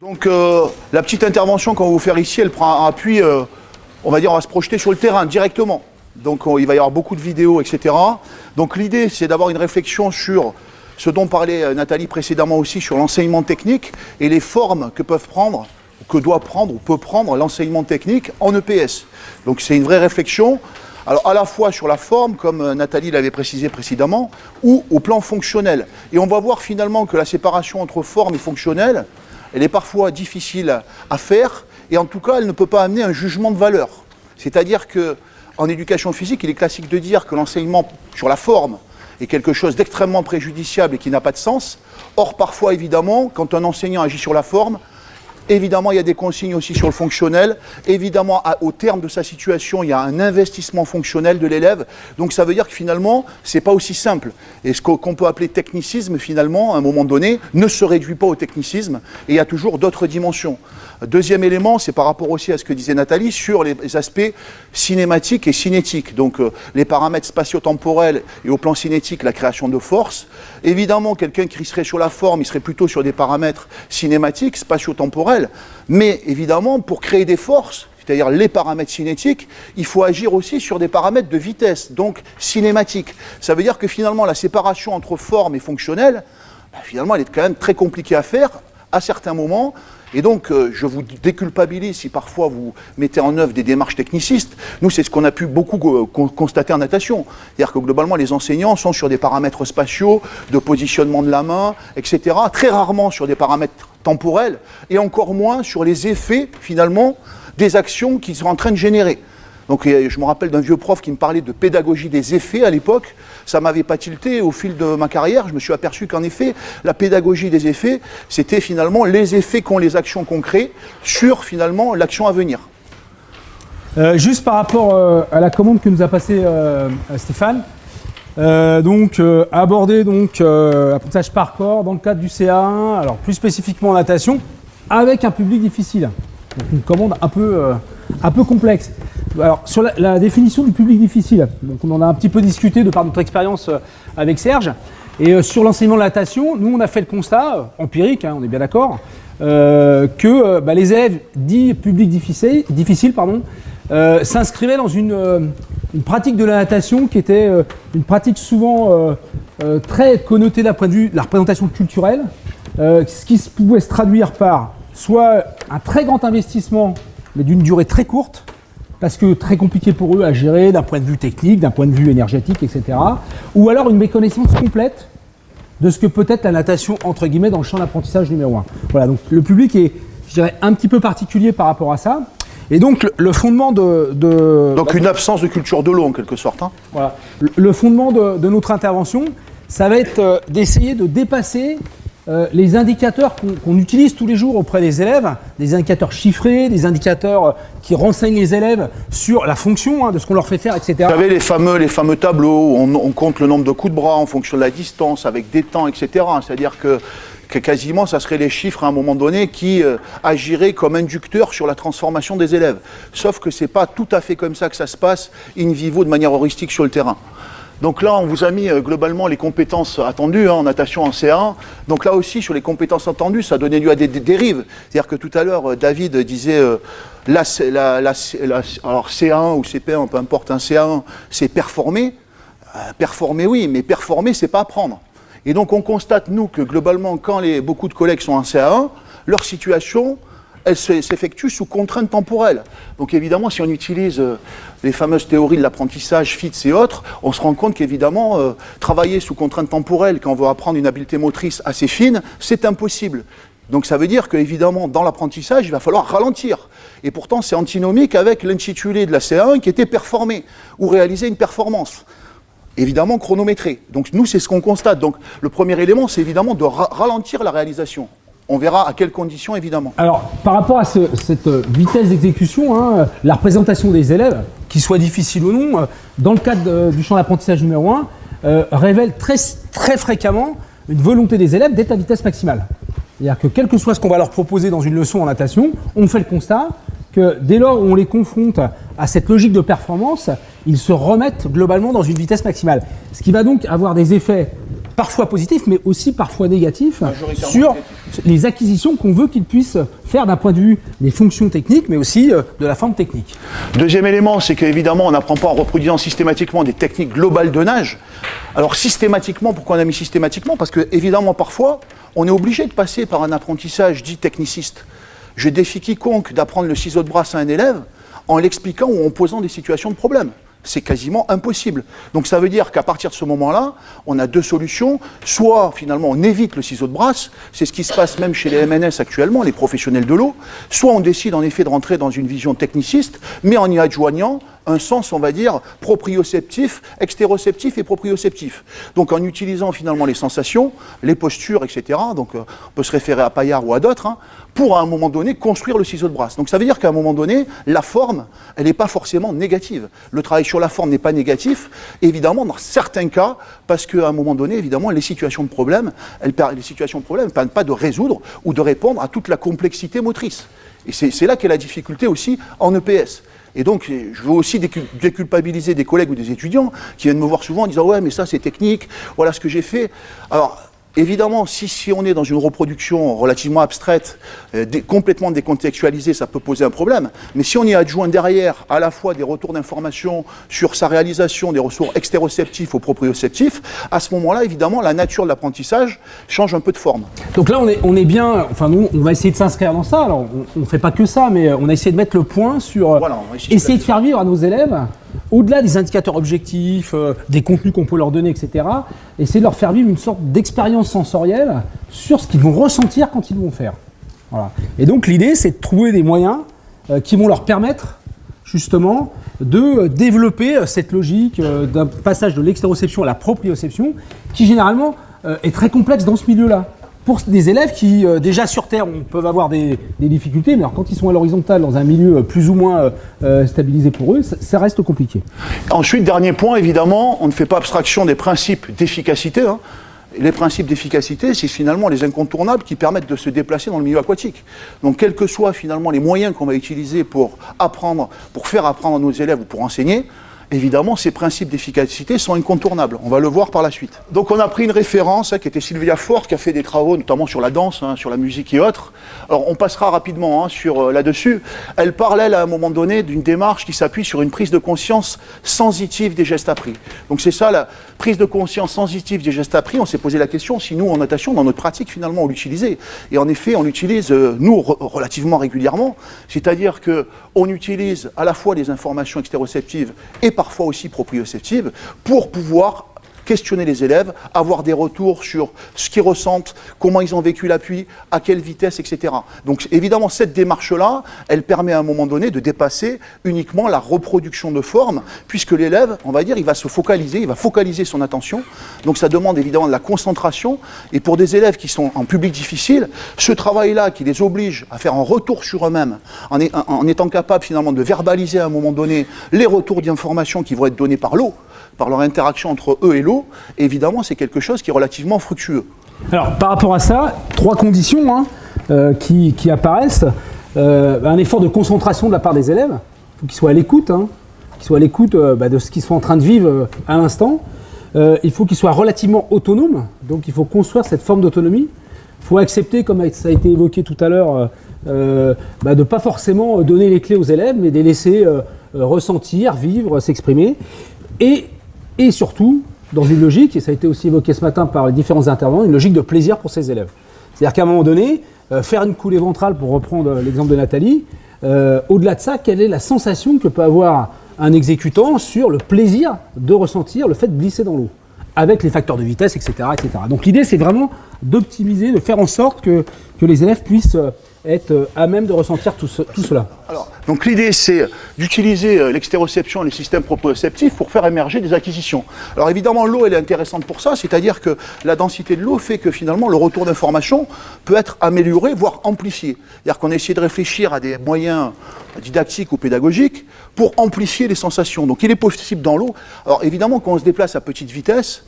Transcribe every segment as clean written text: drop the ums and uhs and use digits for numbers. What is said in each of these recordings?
Donc la petite intervention qu'on va vous faire ici, elle prend un appui, on va dire, on va se projeter sur le terrain directement. Donc il va y avoir beaucoup de vidéos, etc. Donc l'idée, c'est d'avoir une réflexion sur ce dont parlait Nathalie précédemment aussi, sur l'enseignement technique et les formes que peuvent prendre, que doit prendre ou peut prendre l'enseignement technique en EPS. Donc c'est une vraie réflexion, alors à la fois sur la forme, comme Nathalie l'avait précisé précédemment, ou au plan fonctionnel. Et on va voir finalement que la séparation entre forme et fonctionnel, elle est parfois difficile à faire, et en tout cas, elle ne peut pas amener un jugement de valeur. C'est-à-dire qu'en éducation physique, il est classique de dire que l'enseignement sur la forme est quelque chose d'extrêmement préjudiciable et qui n'a pas de sens. Or, parfois, évidemment, quand un enseignant agit sur la forme, évidemment, il y a des consignes aussi sur le fonctionnel. Évidemment, au terme de sa situation, il y a un investissement fonctionnel de l'élève. Donc, ça veut dire que finalement, ce n'est pas aussi simple. Et ce qu'on peut appeler technicisme, finalement, à un moment donné, ne se réduit pas au technicisme. Et il y a toujours d'autres dimensions. Deuxième élément, c'est par rapport aussi à ce que disait Nathalie, sur les aspects cinématiques et cinétiques. Donc, les paramètres spatio-temporels et au plan cinétique, la création de force. Évidemment, quelqu'un qui serait sur la forme, il serait plutôt sur des paramètres cinématiques, spatio-temporels. Mais évidemment, pour créer des forces, c'est-à-dire les paramètres cinétiques, il faut agir aussi sur des paramètres de vitesse, donc cinématiques. Ça veut dire que finalement, la séparation entre forme et fonctionnel, finalement, elle est quand même très compliquée à faire à certains moments. Et donc, je vous déculpabilise si parfois vous mettez en œuvre des démarches technicistes. Nous, c'est ce qu'on a pu beaucoup constater en natation. C'est-à-dire que globalement, les enseignants sont sur des paramètres spatiaux, de positionnement de la main, etc. Très rarement sur des paramètres temporels, et encore moins sur les effets, finalement, des actions qu'ils sont en train de générer. Donc, je me rappelle d'un vieux prof qui me parlait de pédagogie des effets à l'époque. Ça ne m'avait pas tilté. Au fil de ma carrière, je me suis aperçu qu'en effet, la pédagogie des effets, c'était finalement les effets qu'ont les actions qu'on crée sur finalement l'action à venir. Juste par rapport à la commande que nous a passée Stéphane, aborder l'apprentissage par corps dans le cadre du CA1, alors plus spécifiquement en natation, avec un public difficile. Donc une commande un peu complexe. Alors, sur la définition du public difficile, donc on en a un petit peu discuté de par notre expérience avec Serge. Et sur l'enseignement de la natation, nous on a fait le constat, empirique, on est bien d'accord, que les élèves dits public difficile s'inscrivaient dans une pratique de la natation qui était une pratique souvent très connotée d'un point de vue de la représentation culturelle, ce qui pouvait se traduire par soit un très grand investissement, mais d'une durée très courte, parce que très compliqué pour eux à gérer d'un point de vue technique, d'un point de vue énergétique, etc. Ou alors une méconnaissance complète de ce que peut être la natation, entre guillemets, dans le champ d'apprentissage numéro 1. Voilà, donc le public est, je dirais, un petit peu particulier par rapport à ça. Et donc le fondement Donc une absence de culture de l'eau, en quelque sorte. Hein. Voilà. Le fondement de notre intervention, ça va être d'essayer de dépasser les indicateurs qu'on utilise tous les jours auprès des élèves, des indicateurs chiffrés, des indicateurs qui renseignent les élèves sur la fonction de ce qu'on leur fait faire, etc. Vous savez, les fameux tableaux où on compte le nombre de coups de bras en fonction de la distance, avec des temps, etc. C'est-à-dire que quasiment, ça serait les chiffres à un moment donné qui agiraient comme inducteurs sur la transformation des élèves. Sauf que ce n'est pas tout à fait comme ça que ça se passe in vivo, de manière heuristique sur le terrain. Donc là, on vous a mis globalement les compétences attendues en natation en C1. Donc là aussi, sur les compétences attendues, ça donnait lieu à des dérives. C'est-à-dire que tout à l'heure, David disait, alors C1 ou CP1, peu importe, un C1, c'est performer. Performer, oui, mais performer, c'est pas apprendre. Et donc on constate, nous, que globalement, quand beaucoup de collègues sont en CA1, leur situation, elle s'effectue sous contrainte temporelle. Donc évidemment, si on utilise les fameuses théories de l'apprentissage, FITS et autres, on se rend compte qu'évidemment, travailler sous contrainte temporelle, quand on veut apprendre une habileté motrice assez fine, c'est impossible. Donc ça veut dire qu'évidemment, dans l'apprentissage, il va falloir ralentir. Et pourtant, c'est antinomique avec l'intitulé de la CA1 qui était performer, ou réaliser une performance. Évidemment chronométré. Donc nous, c'est ce qu'on constate. Donc le premier élément, c'est évidemment de ralentir la réalisation. On verra à quelles conditions, évidemment. Alors, par rapport à cette vitesse d'exécution, la représentation des élèves, qu'ils soient difficiles ou non, dans le cadre du champ d'apprentissage numéro 1, révèle très fréquemment une volonté des élèves d'être à vitesse maximale. C'est-à-dire que quel que soit ce qu'on va leur proposer dans une leçon en natation, on fait le constat que dès lors où on les confronte à cette logique de performance, ils se remettent globalement dans une vitesse maximale. Ce qui va donc avoir des effets parfois positif, mais aussi parfois négatif, Majoritairement sur négatif. les acquisitions qu'on veut qu'ils puissent faire d'un point de vue des fonctions techniques, mais aussi de la forme technique. Deuxième élément, c'est qu'évidemment, on n'apprend pas en reproduisant systématiquement des techniques globales de nage. Alors systématiquement, pourquoi on a mis systématiquement? Parce que évidemment, parfois, on est obligé de passer par un apprentissage dit techniciste. Je défie quiconque d'apprendre le ciseau de brasse à un élève en l'expliquant ou en posant des situations de problème. C'est quasiment impossible. Donc ça veut dire qu'à partir de ce moment-là, on a deux solutions. Soit finalement on évite le ciseau de brasse, c'est ce qui se passe même chez les MNS actuellement, les professionnels de l'eau. Soit on décide en effet de rentrer dans une vision techniciste, mais en y adjoignant un sens, on va dire, proprioceptif, extéroceptif et proprioceptif. Donc en utilisant finalement les sensations, les postures, etc. Donc on peut se référer à Paillard ou à d'autres, hein, pour à un moment donné construire le ciseau de brasse. Donc ça veut dire qu'à un moment donné, la forme, elle n'est pas forcément négative. Le travail sur la forme n'est pas négatif, évidemment dans certains cas, parce qu'à un moment donné, évidemment, les situations de problème, elles ne permettent pas de résoudre ou de répondre à toute la complexité motrice. Et c'est là qu'est la difficulté aussi en EPS. Et donc, je veux aussi déculpabiliser des collègues ou des étudiants qui viennent me voir souvent en disant « Ouais, mais ça, c'est technique, voilà ce que j'ai fait. » Alors, évidemment, si on est dans une reproduction relativement abstraite, complètement décontextualisée, ça peut poser un problème. Mais si on y adjoint derrière à la fois des retours d'informations sur sa réalisation, des ressources extéroceptifs ou proprioceptifs, à ce moment-là, évidemment, la nature de l'apprentissage change un peu de forme. Donc là, on est bien, enfin nous, on va essayer de s'inscrire dans ça. Alors, on ne fait pas que ça, mais on a essayé de mettre le point sur Voilà, on va essayer de faire vivre à nos élèves, au-delà des indicateurs objectifs, des contenus qu'on peut leur donner, etc., essayer de leur faire vivre une sorte d'expérience sensorielle sur ce qu'ils vont ressentir quand ils vont faire. Voilà. Et donc l'idée, c'est de trouver des moyens qui vont leur permettre justement de développer cette logique d'un passage de l'extéroception à la proprioception, qui généralement est très complexe dans ce milieu-là. Pour des élèves qui, déjà sur Terre, peuvent avoir des difficultés, mais alors quand ils sont à l'horizontale, dans un milieu plus ou moins stabilisé pour eux, ça reste compliqué. Ensuite, dernier point, évidemment, on ne fait pas abstraction des principes d'efficacité. Hein. Les principes d'efficacité, c'est finalement les incontournables qui permettent de se déplacer dans le milieu aquatique. Donc, quels que soient finalement les moyens qu'on va utiliser pour apprendre, pour faire apprendre à nos élèves ou pour enseigner, évidemment, ces principes d'efficacité sont incontournables. On va le voir par la suite. Donc, on a pris une référence qui était Sylvia Fort, qui a fait des travaux notamment sur la danse, sur la musique et autres. Alors, on passera rapidement sur là-dessus. Elle parlait à un moment donné d'une démarche qui s'appuie sur une prise de conscience sensitive des gestes appris. Donc, c'est ça, la prise de conscience sensitive des gestes appris. On s'est posé la question si nous, en natation, dans notre pratique, finalement, on l'utilisait. Et en effet, on l'utilise, nous, relativement régulièrement. C'est-à-dire qu'on utilise à la fois les informations extéroceptives et parfois aussi proprioceptives, pour pouvoir questionner les élèves, avoir des retours sur ce qu'ils ressentent, comment ils ont vécu l'appui, à quelle vitesse, etc. Donc évidemment, cette démarche-là, elle permet à un moment donné de dépasser uniquement la reproduction de forme, puisque l'élève, on va dire, il va se focaliser, il va focaliser son attention. Donc ça demande évidemment de la concentration. Et pour des élèves qui sont en public difficile, ce travail-là qui les oblige à faire un retour sur eux-mêmes, en étant capable finalement de verbaliser à un moment donné les retours d'informations qui vont être donnés par l'eau, par leur interaction entre eux et l'eau, évidemment, c'est quelque chose qui est relativement fructueux. Alors, par rapport à ça, trois conditions qui apparaissent. Un effort de concentration de la part des élèves. Il faut qu'ils soient à l'écoute, de ce qu'ils sont en train de vivre à l'instant. Il faut qu'ils soient relativement autonomes, donc il faut construire cette forme d'autonomie. Il faut accepter, comme ça a été évoqué tout à l'heure, de ne pas forcément donner les clés aux élèves, mais de les laisser ressentir, vivre, s'exprimer. Et surtout, dans une logique, et ça a été aussi évoqué ce matin par les différents intervenants, une logique de plaisir pour ces élèves. C'est-à-dire qu'à un moment donné, faire une coulée ventrale, pour reprendre l'exemple de Nathalie, au-delà de ça, quelle est la sensation que peut avoir un exécutant sur le plaisir de ressentir le fait de glisser dans l'eau, avec les facteurs de vitesse, etc. etc. Donc l'idée, c'est vraiment d'optimiser, de faire en sorte que les élèves puissent être à même de ressentir tout cela. Alors, donc l'idée, c'est d'utiliser l'extéroception et les systèmes proprioceptifs pour faire émerger des acquisitions. Alors évidemment, l'eau, elle est intéressante pour ça, c'est-à-dire que la densité de l'eau fait que finalement, le retour d'information peut être amélioré, voire amplifié. C'est-à-dire qu'on a essayé de réfléchir à des moyens didactiques ou pédagogiques pour amplifier les sensations. Donc il est possible dans l'eau. Alors évidemment, quand on se déplace à petite vitesse,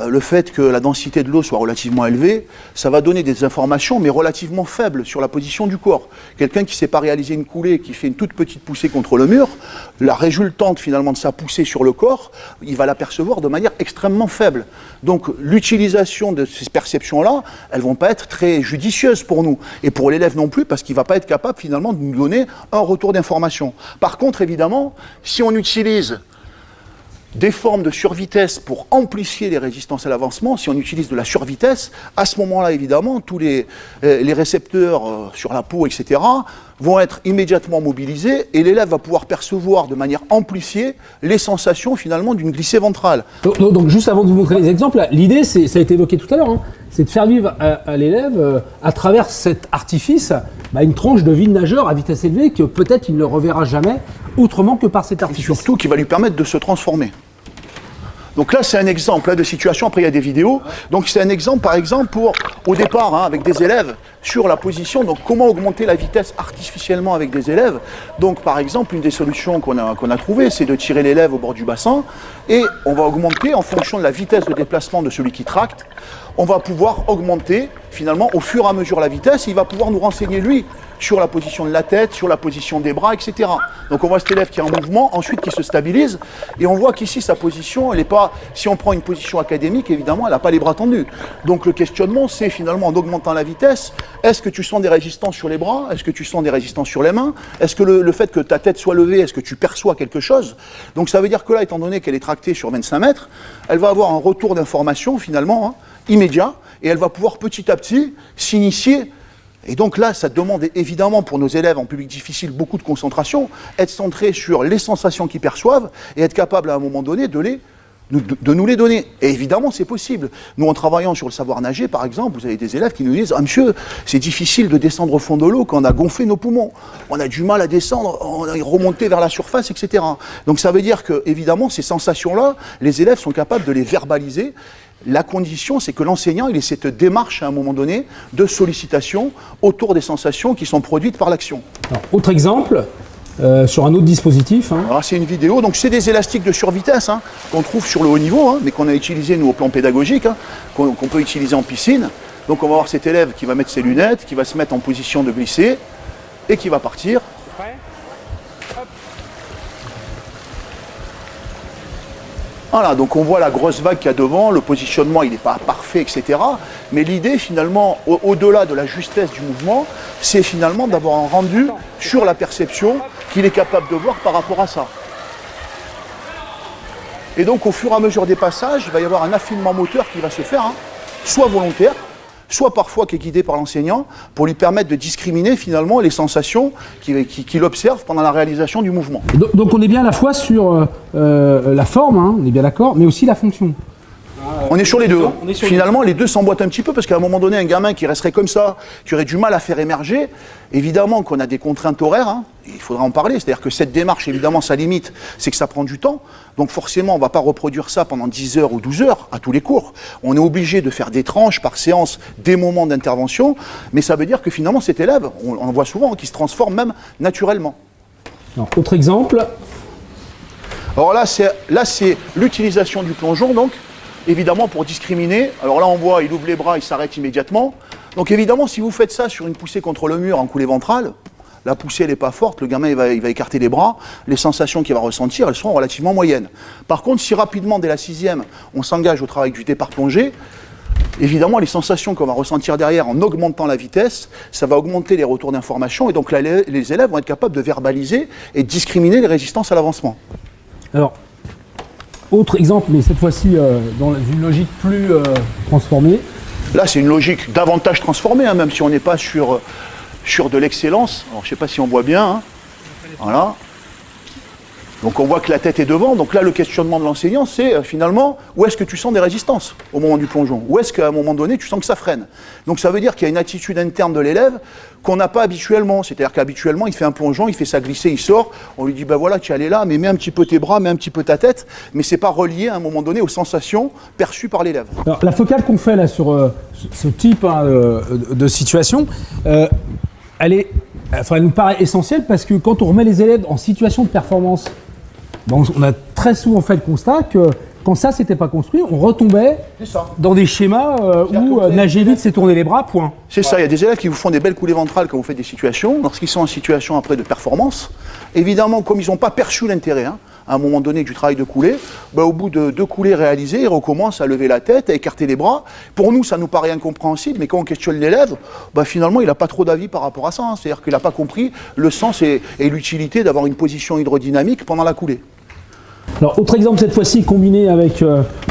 le fait que la densité de l'eau soit relativement élevée, ça va donner des informations, mais relativement faibles sur la position du corps. Quelqu'un qui ne sait pas réaliser une coulée, qui fait une toute petite poussée contre le mur, la résultante finalement de sa poussée sur le corps, il va l'apercevoir de manière extrêmement faible. Donc l'utilisation de ces perceptions-là, elles ne vont pas être très judicieuses pour nous, et pour l'élève non plus, parce qu'il ne va pas être capable finalement de nous donner un retour d'information. Par contre, évidemment, si on utilise des formes de survitesse pour amplifier les résistances à l'avancement, si on utilise de la survitesse, à ce moment-là, évidemment, tous les récepteurs sur la peau, etc., vont être immédiatement mobilisés et l'élève va pouvoir percevoir de manière amplifiée les sensations, finalement, d'une glissée ventrale. Donc, juste avant de vous montrer les exemples, l'idée, ça a été évoqué tout à l'heure, hein, c'est de faire vivre à l'élève, à travers cet artifice, une tranche de vie de nageur à vitesse élevée que peut-être il ne reverra jamais autrement que par cet artifice. Et surtout qui va lui permettre de se transformer. Donc là, c'est un exemple de situation. Après, il y a des vidéos. Donc c'est un exemple, par exemple, pour, au départ, avec des élèves, sur la position. Donc comment augmenter la vitesse artificiellement avec des élèves. Donc par exemple, une des solutions qu'on a trouvées, c'est de tirer l'élève au bord du bassin. Et on va augmenter, en fonction de la vitesse de déplacement de celui qui tracte, on va pouvoir augmenter, finalement, au fur et à mesure la vitesse. Et il va pouvoir nous renseigner, lui, sur la position de la tête, sur la position des bras, etc. Donc on voit cet élève qui est en mouvement, ensuite qui se stabilise, et on voit qu'ici sa position, elle n'est pas, si on prend une position académique, évidemment, elle n'a pas les bras tendus. Donc le questionnement, c'est finalement en augmentant la vitesse, est-ce que tu sens des résistances sur les bras? Est-ce que tu sens des résistances sur les mains? Est-ce que le fait que ta tête soit levée, est-ce que tu perçois quelque chose? Donc ça veut dire que là, étant donné qu'elle est tractée sur 25 mètres, elle va avoir un retour d'information finalement, immédiat, et elle va pouvoir petit à petit s'initier. Et donc là, ça demande évidemment pour nos élèves en public difficile beaucoup de concentration, être centré sur les sensations qu'ils perçoivent et être capable à un moment donné de nous les donner. Et évidemment, c'est possible. Nous, en travaillant sur le savoir nager, par exemple, vous avez des élèves qui nous disent « Ah monsieur, c'est difficile de descendre au fond de l'eau quand on a gonflé nos poumons. On a du mal à descendre, on a remonté vers la surface, etc. » Donc ça veut dire que, évidemment, ces sensations-là, les élèves sont capables de les verbaliser. La condition, c'est que l'enseignant, il ait cette démarche à un moment donné de sollicitation autour des sensations qui sont produites par l'action. Autre exemple, sur un autre dispositif. Alors, c'est une vidéo, donc c'est des élastiques de survitesse qu'on trouve sur le haut niveau, mais qu'on a utilisé nous au plan pédagogique, qu'on peut utiliser en piscine. Donc on va voir cet élève qui va mettre ses lunettes, qui va se mettre en position de glisser et qui va partir. Voilà, donc on voit la grosse vague qu'il y a devant, le positionnement il n'est pas parfait, etc. Mais l'idée finalement, au-delà de la justesse du mouvement, c'est finalement d'avoir un rendu sur la perception qu'il est capable de voir par rapport à ça. Et donc au fur et à mesure des passages, il va y avoir un affinement moteur qui va se faire, soit volontaire, soit parfois qui est guidé par l'enseignant, pour lui permettre de discriminer finalement les sensations qu'il observe pendant la réalisation du mouvement. Donc on est bien à la fois sur la forme, on est bien d'accord, mais aussi la fonction. On est sur les deux. Finalement, les deux s'emboîtent un petit peu parce qu'à un moment donné, un gamin qui resterait comme ça, qui aurait du mal à faire émerger, évidemment qu'on a des contraintes horaires, il faudra en parler. C'est-à-dire que cette démarche, évidemment, sa limite, c'est que ça prend du temps. Donc forcément, on ne va pas reproduire ça pendant 10 heures ou 12 heures à tous les cours. On est obligé de faire des tranches par séance, des moments d'intervention, mais ça veut dire que finalement, cet élève, on voit souvent, qui se transforme même naturellement. Alors, autre exemple. Alors là, c'est l'utilisation du plongeon, donc. Évidemment, pour discriminer, alors là on voit, il ouvre les bras, il s'arrête immédiatement. Donc évidemment, si vous faites ça sur une poussée contre le mur en coulée ventrale, la poussée elle n'est pas forte, le gamin il va écarter les bras, les sensations qu'il va ressentir, elles seront relativement moyennes. Par contre, si rapidement, dès la 6e, on s'engage au travail du départ plongé, évidemment, les sensations qu'on va ressentir derrière en augmentant la vitesse, ça va augmenter les retours d'information et donc là, les élèves vont être capables de verbaliser et de discriminer les résistances à l'avancement. Alors, autre exemple, mais cette fois-ci dans une logique plus transformée. Là, c'est une logique davantage transformée, même si on n'est pas sur de l'excellence. Alors, je ne sais pas si on voit bien. Voilà. Donc, on voit que la tête est devant. Donc là, le questionnement de l'enseignant, c'est finalement, où est-ce que tu sens des résistances au moment du plongeon? Où est-ce qu'à un moment donné, tu sens que ça freine? Donc, ça veut dire qu'il y a une attitude interne de l'élève qu'on n'a pas habituellement. C'est-à-dire qu'habituellement, il fait un plongeon, il fait ça glisser, il sort. On lui dit, ben voilà, tu es allé là, mais mets un petit peu tes bras, mets un petit peu ta tête. Mais ce n'est pas relié à un moment donné aux sensations perçues par l'élève. Alors, la focale qu'on fait là sur ce type de situation, elle nous paraît essentielle parce que quand on remet les élèves en situation de performance, on a très souvent fait le constat que quand ça s'était pas construit, on retombait C'est ça. dans des schémas où nager vite, c'est tourner les bras, point. C'est ça, il y a des élèves qui vous font des belles coulées ventrales quand vous faites des situations, lorsqu'ils sont en situation après de performance. Évidemment, comme ils n'ont pas perçu l'intérêt, à un moment donné du travail de coulée, au bout de 2 coulées réalisées, ils recommencent à lever la tête, à écarter les bras. Pour nous, ça nous paraît incompréhensible, mais quand on questionne l'élève, finalement, il n'a pas trop d'avis par rapport à ça. C'est-à-dire qu'il n'a pas compris le sens et l'utilité d'avoir une position hydrodynamique pendant la coulée. Alors, autre exemple cette fois-ci, combiné avec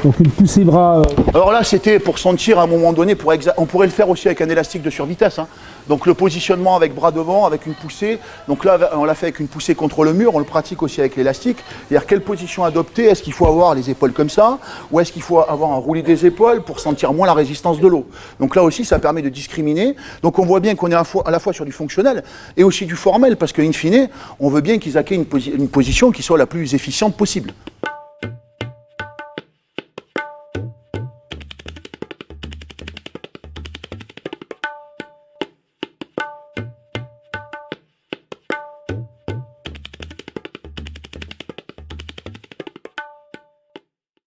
donc une poussée bras. Alors là, c'était pour sentir à un moment donné, on pourrait le faire aussi avec un élastique de survitesse. Donc le positionnement avec bras devant, avec une poussée. Donc là, on l'a fait avec une poussée contre le mur, on le pratique aussi avec l'élastique. C'est-à-dire quelle position adopter? Est-ce qu'il faut avoir les épaules comme ça? Ou est-ce qu'il faut avoir un roulé des épaules pour sentir moins la résistance de l'eau? Donc là aussi, ça permet de discriminer. Donc on voit bien qu'on est à la fois sur du fonctionnel et aussi du formel, parce qu'in fine, on veut bien qu'ils aient une position qui soit la plus efficiente possible.